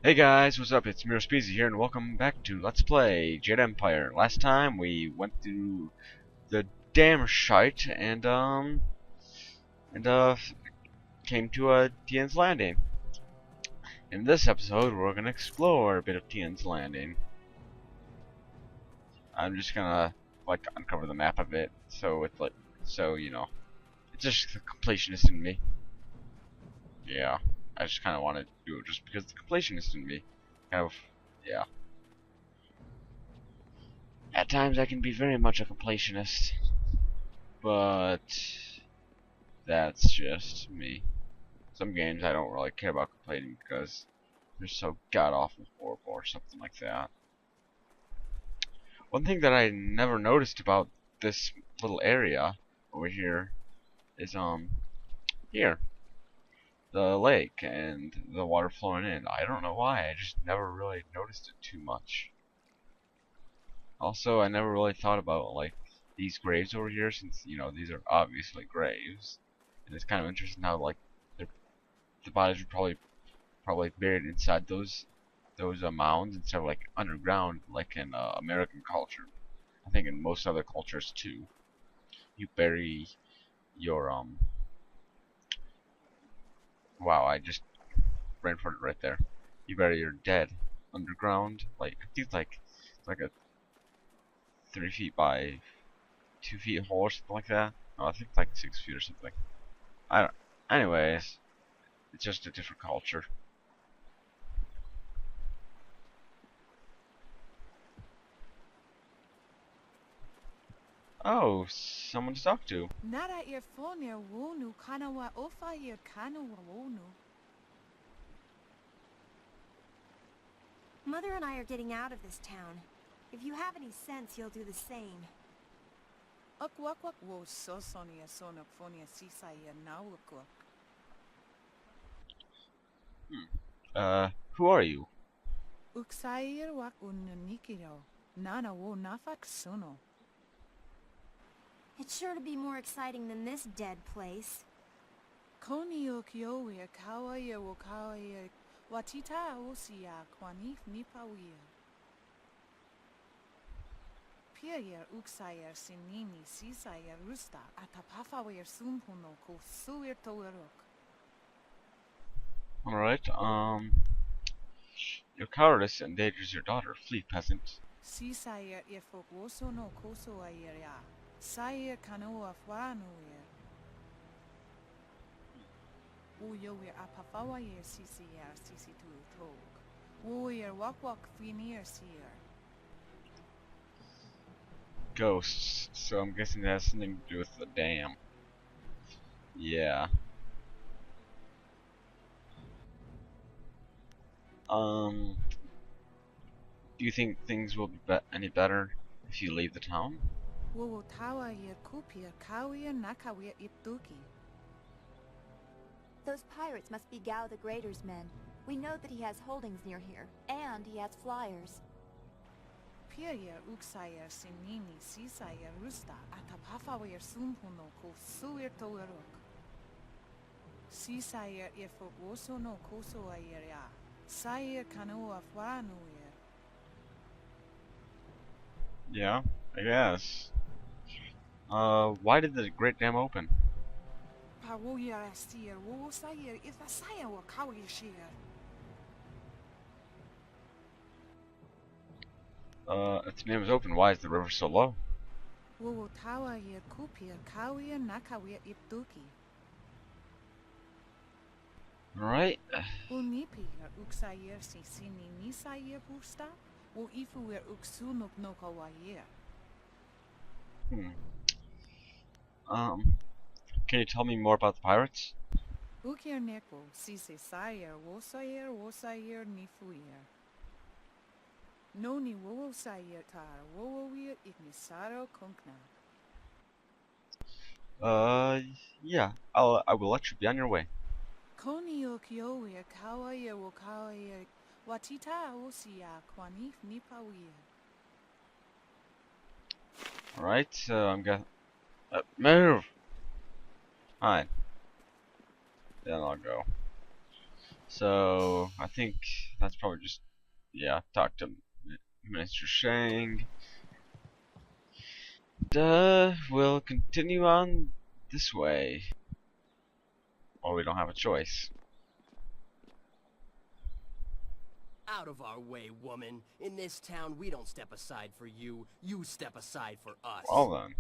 Hey guys, what's up? It's Roastbeezy here, and welcome back to Let's Play Jade Empire. Last time we went through the damn shite and came to Tien's Landing. In this episode, we're gonna explore a bit of Tien's Landing. I'm just gonna like uncover the map a bit, so it's like, it's just the completionist in me. Yeah, I just kind of want to do it just because the completionist in me, kind of, yeah. At times I can be very much a completionist, but that's just me. Some games I don't really care about completing because they're so god-awful horrible or something like that. One thing that I never noticed about this little area over here is here, the lake and the water flowing in. I don't know why, I just never really noticed it too much. Also, I never really thought about like these graves over here, since these are obviously graves, and it's kind of interesting how like the bodies were probably buried inside those mounds instead of like underground, like in American culture. I think in most other cultures too, you bury your Wow, I just ran for it right there. You bury your dead underground, like I think it's like a 3 feet by 2 feet hole or something like that. No, I think it's like 6 feet or something. I don't. Anyways, it's just a different culture. Oh, someone to talk to. Nara earphone wonu kanawa ofa ear kanawa wonu. Mother and I are getting out of this town. If you have any sense, you'll do the same. Akwakwak wo sosonia sonophonia sisaya nawakwak. Who are you? Uksair wak unanikiro. Nana wo nafak suno. It's sure to be more exciting than this dead place. Koni okioia kawaya wo kawaya watita osia kwanif nipawia. Pierre uksair sinini sisaya rusta atapafawer sumpuno ko suir toerok. Alright, your cowardice endangers your daughter. Flee, peasant. Sisaya ifok woso no koso ayeria. Sayer kanoa fwanuir. Uyoir apafawayer sisier sisitu tog. Woyer wakwak finir seer. Ghosts. So I'm guessing that has something to do with the dam. Yeah. Do you think things will be any better if you leave the town? Wowo tawa yer kupir kawir nakawir iptuki. Those pirates must be Gao the Greater's men. We know that he has holdings near here, and he has flyers. Pierre uksayer sinini sisayer rusta atapafawayer sumpuno ko suir toerok. Sisayer ifok woso no koso ayeria. Sayer kanoa fwanuir. Yeah, I guess. Why did the Great Dam open? Pawoyer astir wowo sayer ifasaya wa kawir sheer. If the dam is open, why is the river so low? Wowo tawa yer kupir kawir nakawir iptuki. Alright. Unipir uksayer sisini nisayer pusta. Wo ifuer uksunok no kawayer. Can you tell me more about the pirates? Ukir neko sise sayer wosayer nifuyer. Noni wowo sayer tar wowoir ignisaro kunkna. Yeah. I will let you be on your way. Koni okioir kawayer wo kawayer watita osia kwanif nipawir. Alright, so I'm gonna move! Fine. Then I'll go. So I think that's probably just, yeah, talk to Minister Shang. We'll continue on this way, or we don't have a choice. Out of our way, woman. In this town, we don't step aside for you. You step aside for us. Well then.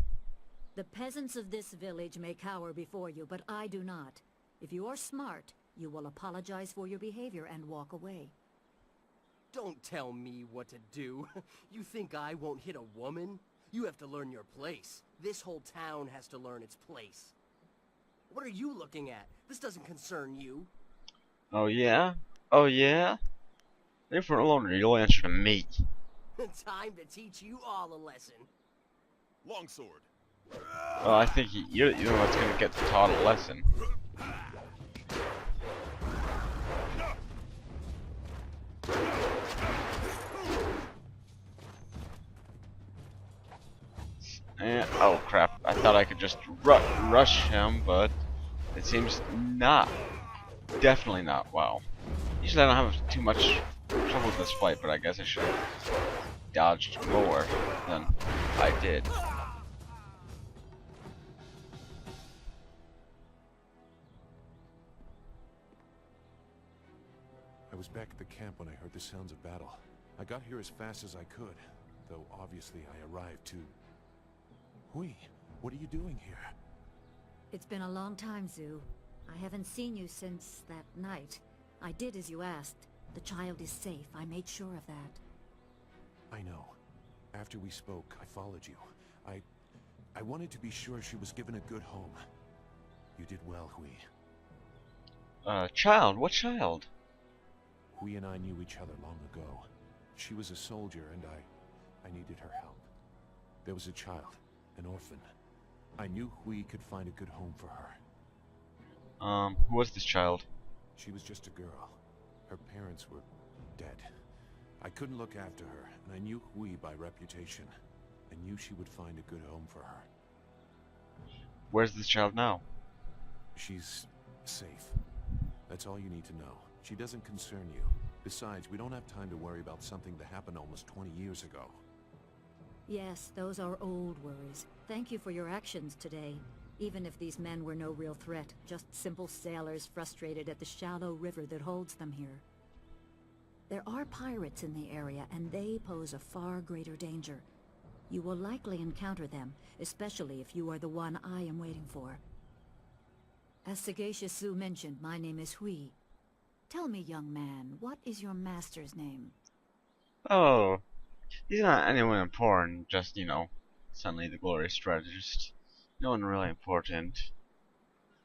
The peasants of this village may cower before you, but I do not. If you are smart, you will apologize for your behavior and walk away. Don't tell me what to do. You think I won't hit a woman? You have to learn your place. This whole town has to learn its place. What are you looking at? This doesn't concern you. Oh yeah? Oh yeah? Leave her alone or you'll answer to me. Time to teach you all a lesson. Longsword. Well, I think you're the one that's gonna get taught a lesson. And, oh crap, I thought I could just rush him, but it seems not. Definitely not. Wow. Usually I don't have too much trouble with this fight, but I guess I should have dodged more than I did. I was back at the camp when I heard the sounds of battle. I got here as fast as I could, though obviously I arrived too. Hui, what are you doing here? It's been a long time, Zhu. I haven't seen you since that night. I did as you asked. The child is safe. I made sure of that. I know. After we spoke, I followed you. I wanted to be sure she was given a good home. You did well, Hui. Child? What child? Hui and I knew each other long ago. She was a soldier and I needed her help. There was a child, an orphan. I knew Hui could find a good home for her. Who was this child? She was just a girl. Her parents were dead. I couldn't look after her, and I knew Hui by reputation. I knew she would find a good home for her. Where's this child now? She's safe. That's all you need to know. She doesn't concern you. Besides, we don't have time to worry about something that happened almost 20 years ago. Yes, those are old worries. Thank you for your actions today. Even if these men were no real threat, just simple sailors frustrated at the shallow river that holds them here. There are pirates in the area, and they pose a far greater danger. You will likely encounter them, especially if you are the one I am waiting for. As Sagacious Zhu mentioned, my name is Hui. Tell me, young man, what is your master's name? Oh, he's not anyone important, just, you know, suddenly the glorious strategist. No one really important.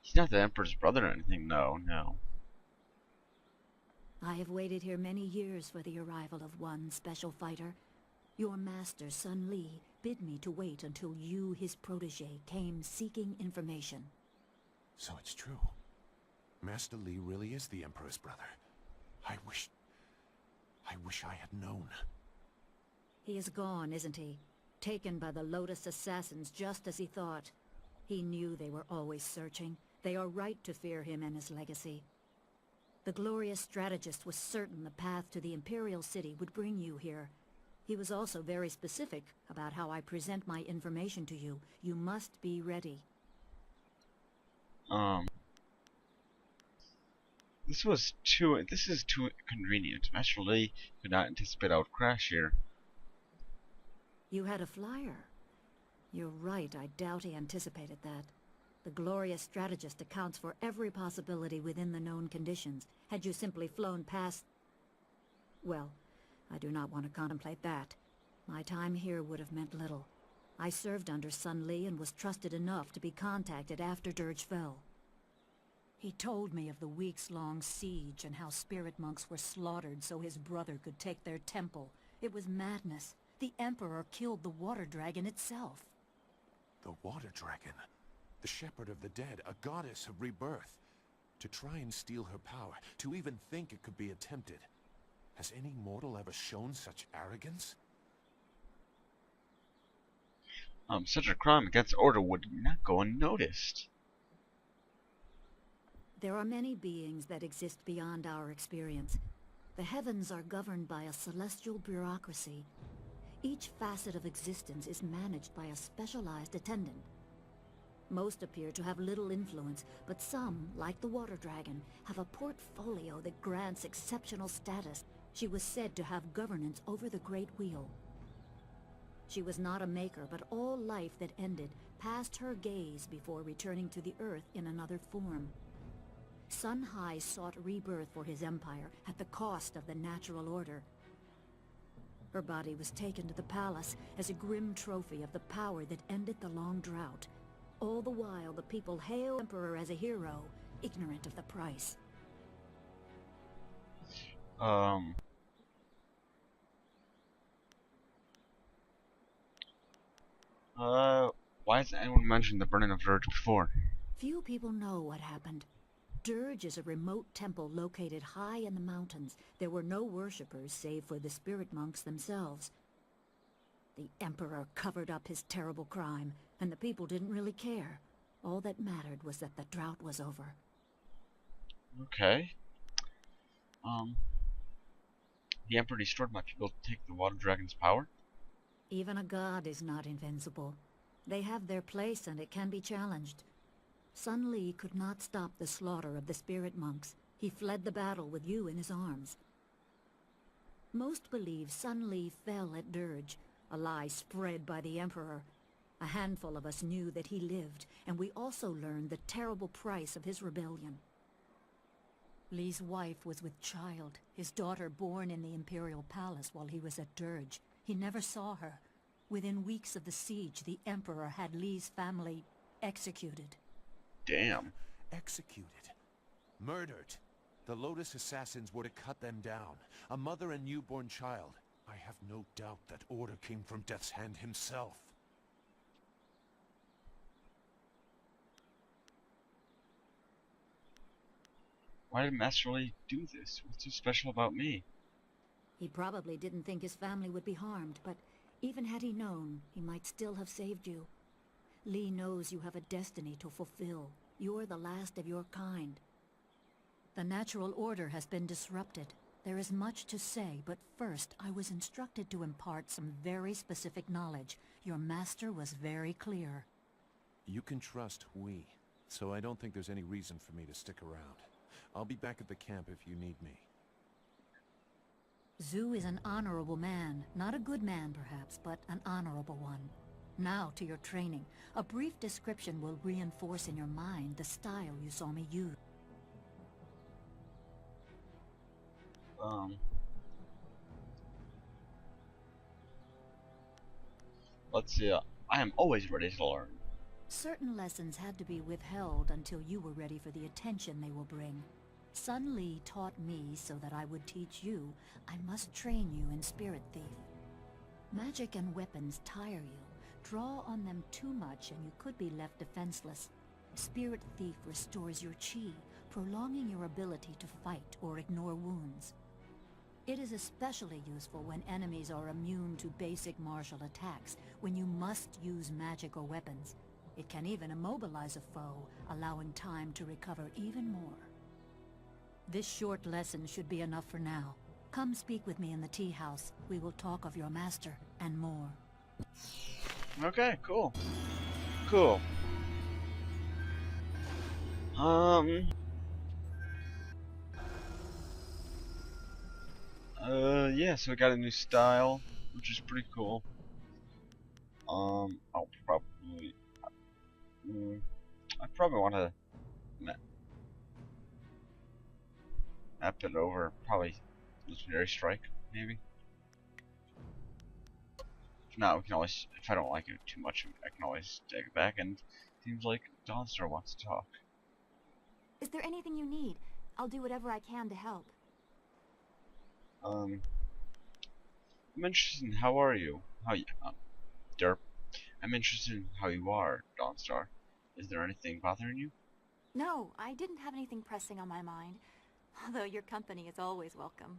He's not the Emperor's brother or anything, no. I have waited here many years for the arrival of one special fighter. Your master, Sun Li, bid me to wait until you, his protege, came seeking information. So it's true. Master Li really is the Emperor's brother. I wish I had known. He is gone, isn't he? Taken by the Lotus assassins just as he thought. He knew they were always searching. They are right to fear him and his legacy. The glorious strategist was certain the path to the Imperial City would bring you here. He was also very specific about how I present my information to you. You must be ready. This is too convenient. Master Li could not anticipate I would crash here. You had a flyer. You're right, I doubt he anticipated that. The glorious strategist accounts for every possibility within the known conditions. Had you simply flown past... Well, I do not want to contemplate that. My time here would have meant little. I served under Sun Li and was trusted enough to be contacted after Dirge fell. He told me of the weeks-long siege and how spirit monks were slaughtered so his brother could take their temple. It was madness. The Emperor killed the water dragon itself. The Water Dragon. The Shepherd of the Dead, a goddess of rebirth. To try and steal her power, to even think it could be attempted. Has any mortal ever shown such arrogance? Such a crime against order would not go unnoticed. There are many beings that exist beyond our experience. The heavens are governed by a celestial bureaucracy. Each facet of existence is managed by a specialized attendant. Most appear to have little influence, but some, like the water dragon, have a portfolio that grants exceptional status. She was said to have governance over the Great Wheel. She was not a maker, but all life that ended passed her gaze before returning to the earth in another form. Sun High sought rebirth for his empire at the cost of the natural order. Her body was taken to the palace as a grim trophy of the power that ended the long drought. All the while, the people hail the Emperor as a hero, ignorant of the price. Why hasn't anyone mentioned the burning of Dirge before? Few people know what happened. Dirge is a remote temple located high in the mountains. There were no worshippers save for the spirit monks themselves. The Emperor covered up his terrible crime, and the people didn't really care. All that mattered was that the drought was over. Okay. The Emperor destroyed my people to take the Water Dragon's power? Even a god is not invincible. They have their place and it can be challenged. Sun Li could not stop the slaughter of the spirit monks. He fled the battle with you in his arms. Most believe Sun Li fell at Dirge, a lie spread by the Emperor. A handful of us knew that he lived, and we also learned the terrible price of his rebellion. Li's wife was with child, his daughter born in the Imperial Palace while he was at Dirge. He never saw her. Within weeks of the siege, the Emperor had Li's family executed. Damn. Executed. Murdered. The Lotus assassins were to cut them down. A mother and newborn child. I have no doubt that order came from Death's Hand himself. Why did Master Li do this? What's so special about me? He probably didn't think his family would be harmed, but even had he known, he might still have saved you. Li knows you have a destiny to fulfill. You're the last of your kind. The natural order has been disrupted. There is much to say, but first I was instructed to impart some very specific knowledge. Your master was very clear. You can trust we, so I don't think there's any reason for me to stick around. I'll be back at the camp if you need me. Zhu is an honorable man. Not a good man, perhaps, but an honorable one. Now to your training. A brief description will reinforce in your mind the style you saw me use. Let's see. I am always ready to learn. Certain lessons had to be withheld until you were ready for the attention they will bring. Sun Li taught me so that I would teach you. I must train you in Spirit Thief. Magic and weapons tire you. Draw on them too much and you could be left defenseless. Spirit Thief restores your chi, prolonging your ability to fight or ignore wounds. It is especially useful when enemies are immune to basic martial attacks, when you must use magic or weapons. It can even immobilize a foe, allowing time to recover even more. This short lesson should be enough for now. Come speak with me in the tea house. We will talk of your master and more. Okay, cool. Cool. Yeah, so we got a new style, which is pretty cool. I'll probably, I probably want to map it over, probably Legendary Strike, maybe. If not, we can always, if I don't like it too much, I can always take it back, and seems like Dawnstar wants to talk. Is there anything you need? I'll do whatever I can to help. I'm interested in how are you? How you, Derp. I'm interested in how you are, Dawnstar. Is there anything bothering you? No, I didn't have anything pressing on my mind. Although your company is always welcome.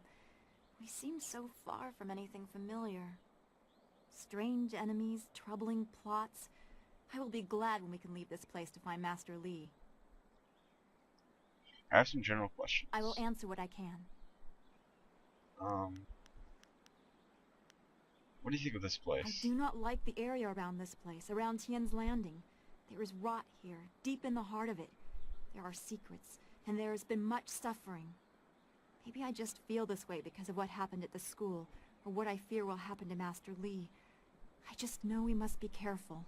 We seem so far from anything familiar. Strange enemies, troubling plots. I will be glad when we can leave this place to find Master Li. I have some general questions. I will answer what I can. Um, what do you think of this I place? do not like the area around this place, around Tien's Landing. There is rot here, deep in the heart of it. There are secrets, and there has been much suffering. Maybe I just feel this way because of what happened at the school, or what I fear will happen to Master Li. I just know we must be careful.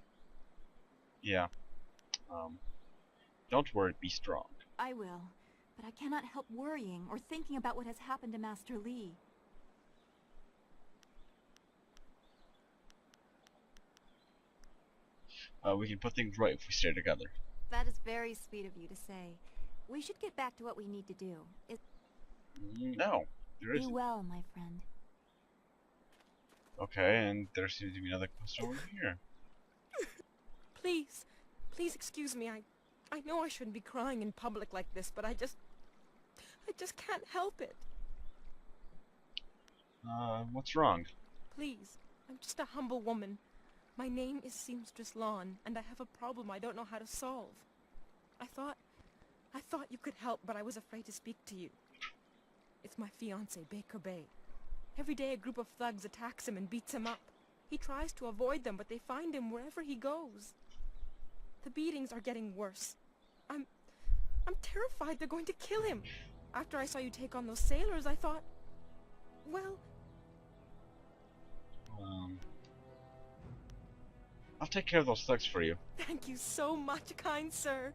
Yeah. Don't worry, be strong. I will, but I cannot help worrying or thinking about what has happened to Master Li. We can put things right if we stay together. That is very sweet of you to say. We should get back to what we need to do. No, there Be isn't. well, my friend. Okay, and there seems to be another quest over here. Please, please excuse me. I know I shouldn't be crying in public like this, but I just can't help it. What's wrong? Please, I'm just a humble woman. My name is Seamstress Lawn, and I have a problem I don't know how to solve. I thought you could help, but I was afraid to speak to you. It's my fiancé, Baker Bay. Every day a group of thugs attacks him and beats him up. He tries to avoid them, but they find him wherever he goes. The beatings are getting worse. I'm terrified they're going to kill him. After I saw you take on those sailors, I thought, well... I'll take care of those thugs for you. Thank you so much, kind sir.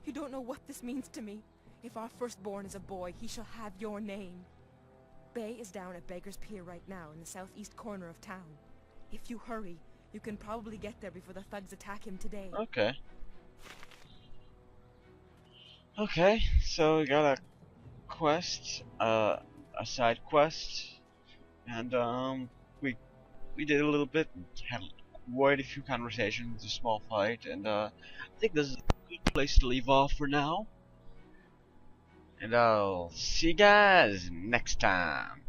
You don't know what this means to me. If our firstborn is a boy, he shall have your name. Bay is down at Beggar's Pier right now, in the southeast corner of town. If you hurry, you can probably get there before the thugs attack him today. Okay. Okay, so we got a quest, a side quest, and we did a little bit, had quite a few conversations, a small fight, and I think this is a good place to leave off for now. And I'll see you guys next time.